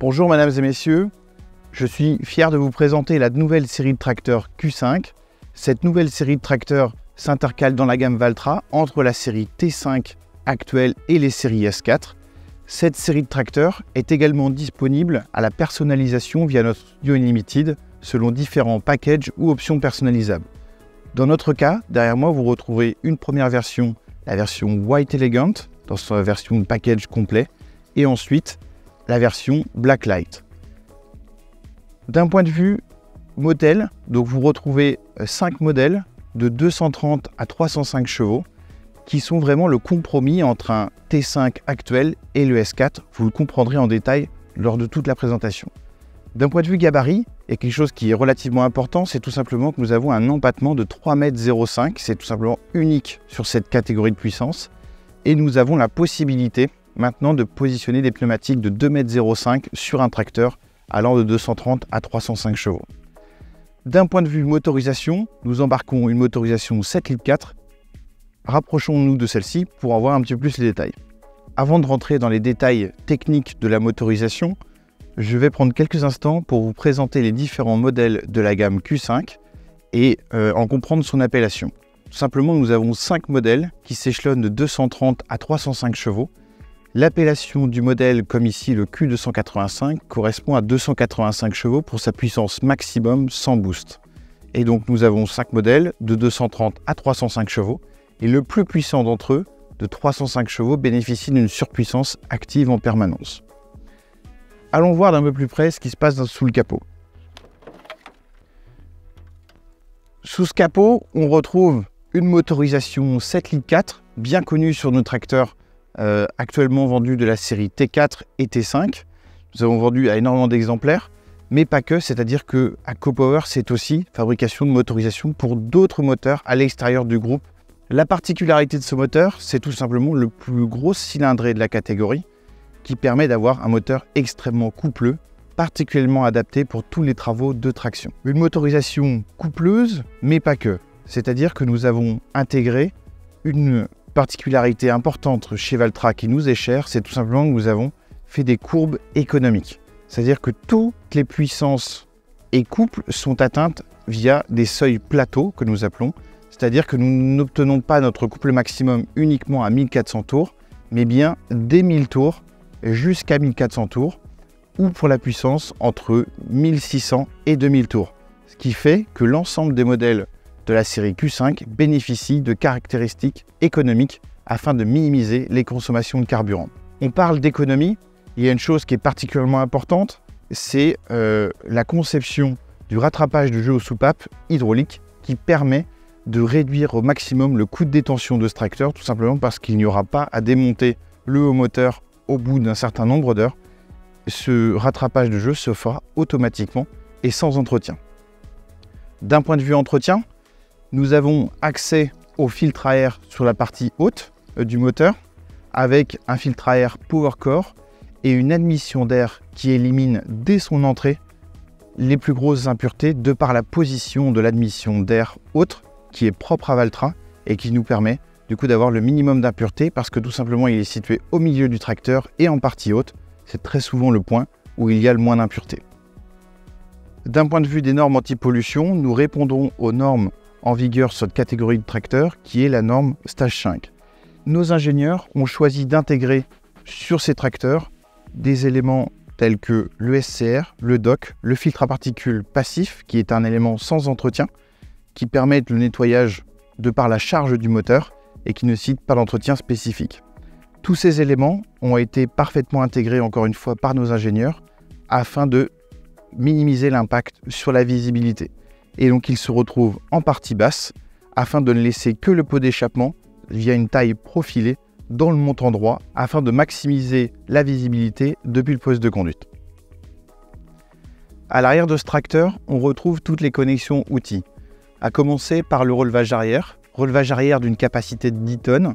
Bonjour mesdames et messieurs, je suis fier de vous présenter la nouvelle série de tracteurs Q5. Cette nouvelle série de tracteurs s'intercale dans la gamme Valtra entre la série T5 actuelle et les séries S4. Cette série de tracteurs est également disponible à la personnalisation via notre Studio Unlimited selon différents packages ou options personnalisables. Dans notre cas, derrière moi, vous retrouverez une première version, la version White Elegant, dans sa version de package complet, et ensuite la version Blacklight. D'un point de vue modèle, donc vous retrouvez 5 modèles de 230 à 305 chevaux qui sont vraiment le compromis entre un T5 actuel et le S4. Vous le comprendrez en détail lors de toute la présentation. D'un point de vue gabarit, il y a quelque chose qui est relativement important, c'est tout simplement que nous avons un empattement de 3,05 m. C'est tout simplement unique sur cette catégorie de puissance. Et nous avons la possibilité maintenant de positionner des pneumatiques de 2,05 m sur un tracteur allant de 230 à 305 chevaux. D'un point de vue motorisation, nous embarquons une motorisation 7,4 litres. Rapprochons-nous de celle-ci pour en voir un petit peu plus les détails. Avant de rentrer dans les détails techniques de la motorisation, je vais prendre quelques instants pour vous présenter les différents modèles de la gamme Q5 et en comprendre son appellation. Tout simplement, nous avons 5 modèles qui s'échelonnent de 230 à 305 chevaux. L'appellation du modèle, comme ici le Q285, correspond à 285 chevaux pour sa puissance maximum sans boost. Et donc nous avons 5 modèles de 230 à 305 chevaux. Et le plus puissant d'entre eux, de 305 chevaux, bénéficie d'une surpuissance active en permanence. Allons voir d'un peu plus près ce qui se passe sous le capot. Sous ce capot, on retrouve une motorisation 7,4 litres, bien connue sur nos tracteurs actuellement vendus de la série T4 et T5. Nous avons vendu à énormément d'exemplaires, mais pas que, c'est-à-dire que ACOpower, c'est aussi fabrication de motorisation pour d'autres moteurs à l'extérieur du groupe. La particularité de ce moteur, c'est tout simplement le plus gros cylindré de la catégorie, qui permet d'avoir un moteur extrêmement coupleux, particulièrement adapté pour tous les travaux de traction. Une motorisation coupleuse, mais pas que. C'est-à-dire que nous avons intégré une particularité importante chez Valtra qui nous est chère, c'est tout simplement que nous avons fait des courbes économiques. C'est-à-dire que toutes les puissances et couples sont atteintes via des seuils plateaux que nous appelons. C'est-à-dire que nous n'obtenons pas notre couple maximum uniquement à 1400 tours, mais bien dès 1000 tours jusqu'à 1400 tours, ou pour la puissance entre 1600 et 2000 tours. Ce qui fait que l'ensemble des modèles de la série Q5 bénéficient de caractéristiques économiques afin de minimiser les consommations de carburant. On parle d'économie, il y a une chose qui est particulièrement importante, c'est la conception du rattrapage de jeu aux soupapes hydrauliques qui permet de réduire au maximum le coût de détention de ce tracteur, tout simplement parce qu'il n'y aura pas à démonter le haut moteur au bout d'un certain nombre d'heures. Ce rattrapage de jeu se fera automatiquement et sans entretien. D'un point de vue entretien, nous avons accès au filtre à air sur la partie haute du moteur avec un filtre à air PowerCore et une admission d'air qui élimine dès son entrée les plus grosses impuretés de par la position de l'admission d'air haute qui est propre à Valtra et qui nous permet du coup d'avoir le minimum d'impuretés parce que tout simplement il est situé au milieu du tracteur et en partie haute. C'est très souvent le point où il y a le moins d'impuretés. D'un point de vue des normes anti-pollution, nous répondons aux normes en vigueur sur cette catégorie de tracteurs qui est la norme Stage 5. Nos ingénieurs ont choisi d'intégrer sur ces tracteurs des éléments tels que le SCR, le DOC, le filtre à particules passif qui est un élément sans entretien qui permet le nettoyage de par la charge du moteur et qui ne cite pas d'entretien spécifique. Tous ces éléments ont été parfaitement intégrés encore une fois par nos ingénieurs afin de minimiser l'impact sur la visibilité. Et donc ils se retrouvent en partie basse afin de ne laisser que le pot d'échappement via une taille profilée dans le montant droit afin de maximiser la visibilité depuis le poste de conduite. À l'arrière de ce tracteur, on retrouve toutes les connexions outils, à commencer par le relevage arrière d'une capacité de 10 tonnes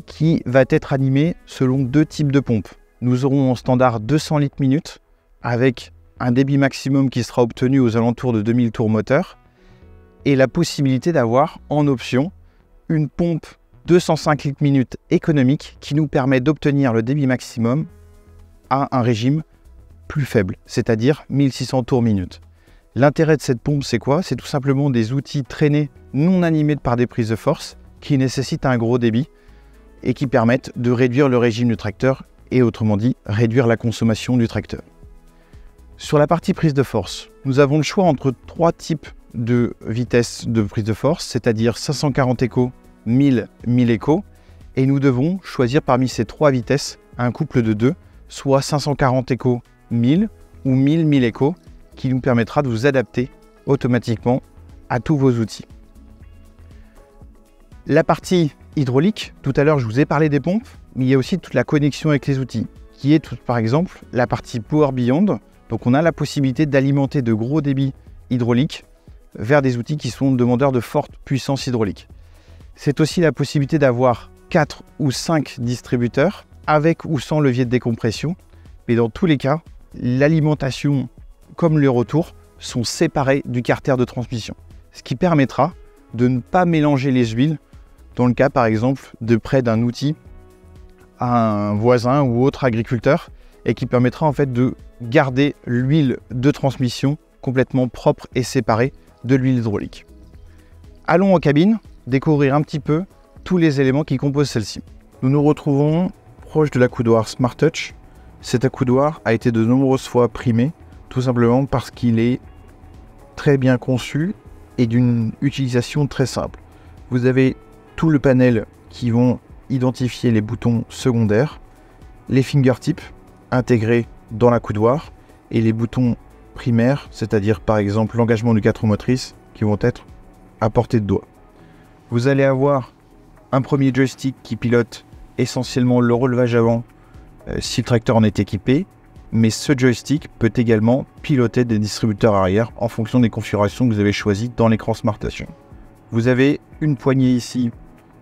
qui va être animé selon 2 types de pompes. Nous aurons en standard 200 litres minute avec un débit maximum qui sera obtenu aux alentours de 2000 tours moteur et la possibilité d'avoir en option une pompe 205 litres minute économique qui nous permet d'obtenir le débit maximum à un régime plus faible, c'est-à-dire 1600 tours minute. L'intérêt de cette pompe, c'est quoi? C'est tout simplement des outils traînés non animés par des prises de force qui nécessitent un gros débit et qui permettent de réduire le régime du tracteur et autrement dit, réduire la consommation du tracteur. Sur la partie prise de force, nous avons le choix entre 3 types de vitesses de prise de force, c'est-à-dire 540 échos, 1000 échos, et nous devons choisir parmi ces 3 vitesses un couple de 2, soit 540 échos 1000 ou 1000 échos, qui nous permettra de vous adapter automatiquement à tous vos outils. La partie hydraulique, tout à l'heure je vous ai parlé des pompes, mais il y a aussi toute la connexion avec les outils, qui est par exemple la partie Power Beyond. Donc on a la possibilité d'alimenter de gros débits hydrauliques vers des outils qui sont demandeurs de forte puissance hydraulique. C'est aussi la possibilité d'avoir 4 ou 5 distributeurs avec ou sans levier de décompression, mais dans tous les cas, l'alimentation comme le retour sont séparés du carter de transmission, ce qui permettra de ne pas mélanger les huiles dans le cas par exemple de près d'un outil à un voisin ou autre agriculteur et qui permettra en fait de garder l'huile de transmission complètement propre et séparée de l'huile hydraulique. Allons en cabine découvrir un petit peu tous les éléments qui composent celle-ci. Nous nous retrouvons proche de l'accoudoir Smart Touch. Cet accoudoir a été de nombreuses fois primé, tout simplement parce qu'il est très bien conçu et d'une utilisation très simple. Vous avez tout le panel qui vont identifier les boutons secondaires, les fingertips intégrés dans l'accoudoir et les boutons primaires, c'est-à-dire par exemple l'engagement du 4 roues motrices qui vont être à portée de doigt. Vous allez avoir un premier joystick qui pilote essentiellement le relevage avant si le tracteur en est équipé, mais ce joystick peut également piloter des distributeurs arrière en fonction des configurations que vous avez choisies dans l'écran Smart Touch. Vous avez une poignée ici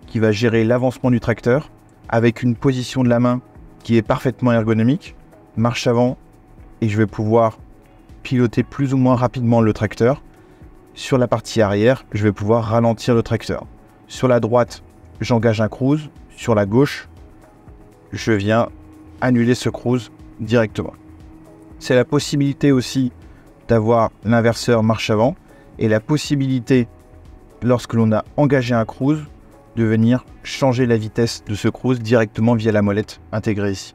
qui va gérer l'avancement du tracteur avec une position de la main qui est parfaitement ergonomique, marche avant et je vais pouvoir piloter plus ou moins rapidement le tracteur. Sur la partie arrière, je vais pouvoir ralentir le tracteur. Sur la droite, j'engage un cruise. Sur la gauche, je viens annuler ce cruise directement. C'est la possibilité aussi d'avoir l'inverseur marche avant et la possibilité, lorsque l'on a engagé un cruise, de venir changer la vitesse de ce cruise directement via la molette intégrée ici.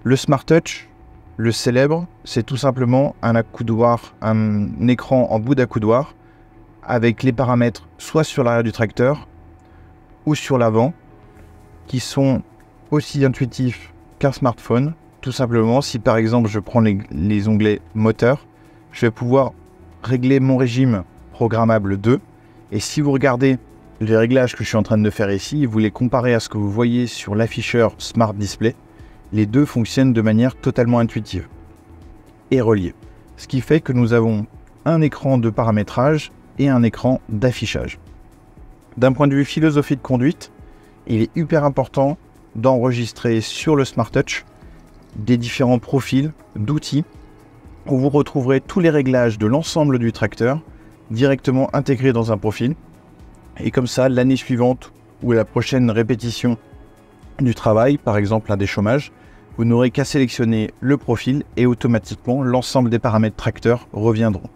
Le Smart Touch, le célèbre, c'est tout simplement un accoudoir, un écran en bout d'accoudoir avec les paramètres soit sur l'arrière du tracteur ou sur l'avant qui sont aussi intuitifs qu'un smartphone. Tout simplement, si par exemple je prends les onglets moteur, je vais pouvoir régler mon régime programmable 2 et si vous regardez les réglages que je suis en train de faire ici, vous les comparez à ce que vous voyez sur l'afficheur Smart Display, les deux fonctionnent de manière totalement intuitive et reliés. Ce qui fait que nous avons un écran de paramétrage et un écran d'affichage. D'un point de vue philosophie de conduite, il est hyper important d'enregistrer sur le Smart Touch des différents profils d'outils où vous retrouverez tous les réglages de l'ensemble du tracteur directement intégrés dans un profil. Et comme ça, l'année suivante ou la prochaine répétition du travail, par exemple un déchômage, vous n'aurez qu'à sélectionner le profil et automatiquement l'ensemble des paramètres tracteur reviendront.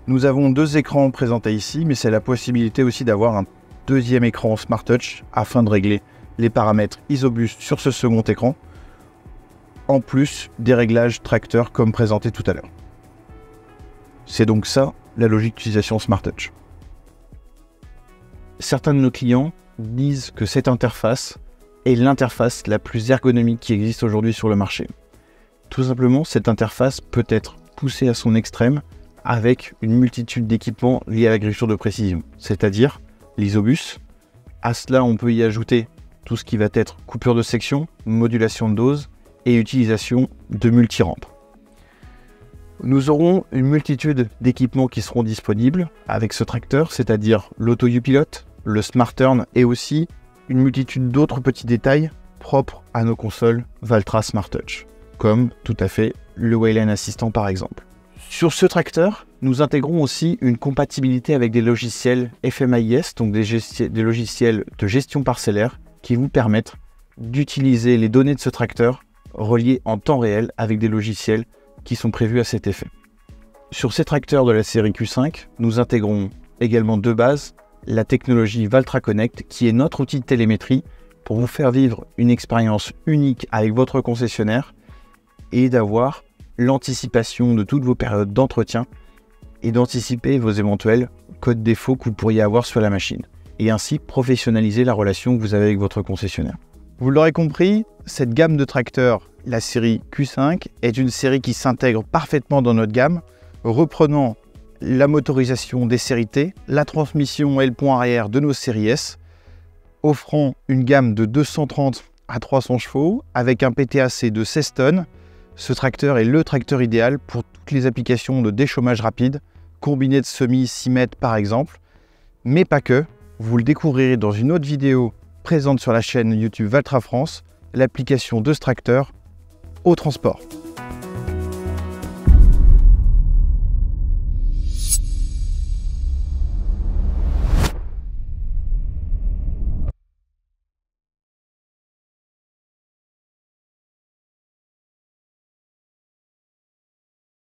Nous avons deux écrans présentés ici, mais c'est la possibilité aussi d'avoir un deuxième écran Smart Touch afin de régler les paramètres Isobus sur ce second écran, en plus des réglages tracteur comme présenté tout à l'heure. C'est donc ça la logique d'utilisation Smart Touch. Certains de nos clients disent que cette interface est l'interface la plus ergonomique qui existe aujourd'hui sur le marché. Tout simplement, cette interface peut être poussée à son extrême avec une multitude d'équipements liés à l'agriculture de précision, c'est-à-dire l'Isobus. À cela, on peut y ajouter tout ce qui va être coupure de section, modulation de dose et utilisation de multirampes. Nous aurons une multitude d'équipements qui seront disponibles avec ce tracteur, c'est-à-dire l'Auto U-Pilot, le Smart Turn et aussi une multitude d'autres petits détails propres à nos consoles Valtra Smart Touch, comme tout à fait le Wayland Assistant par exemple. Sur ce tracteur, nous intégrons aussi une compatibilité avec des logiciels FMAIS, donc des logiciels de gestion parcellaire qui vous permettent d'utiliser les données de ce tracteur reliés en temps réel avec des logiciels qui sont prévus à cet effet. Sur ces tracteurs de la série Q5, nous intégrons également de base la technologie Valtra Connect qui est notre outil de télémétrie pour vous faire vivre une expérience unique avec votre concessionnaire et d'avoir l'anticipation de toutes vos périodes d'entretien et d'anticiper vos éventuels codes défauts que vous pourriez avoir sur la machine et ainsi professionnaliser la relation que vous avez avec votre concessionnaire. Vous l'aurez compris, cette gamme de tracteurs, la série Q5, est une série qui s'intègre parfaitement dans notre gamme, reprenant la motorisation des séries T, la transmission et le pont arrière de nos séries S, offrant une gamme de 230 à 300 chevaux avec un PTAC de 16 tonnes. Ce tracteur est le tracteur idéal pour toutes les applications de déchômage rapide, combiné de semis 6 mètres par exemple, mais pas que. Vous le découvrirez dans une autre vidéo présente sur la chaîne YouTube Valtra France, l'application de ce tracteur au transport.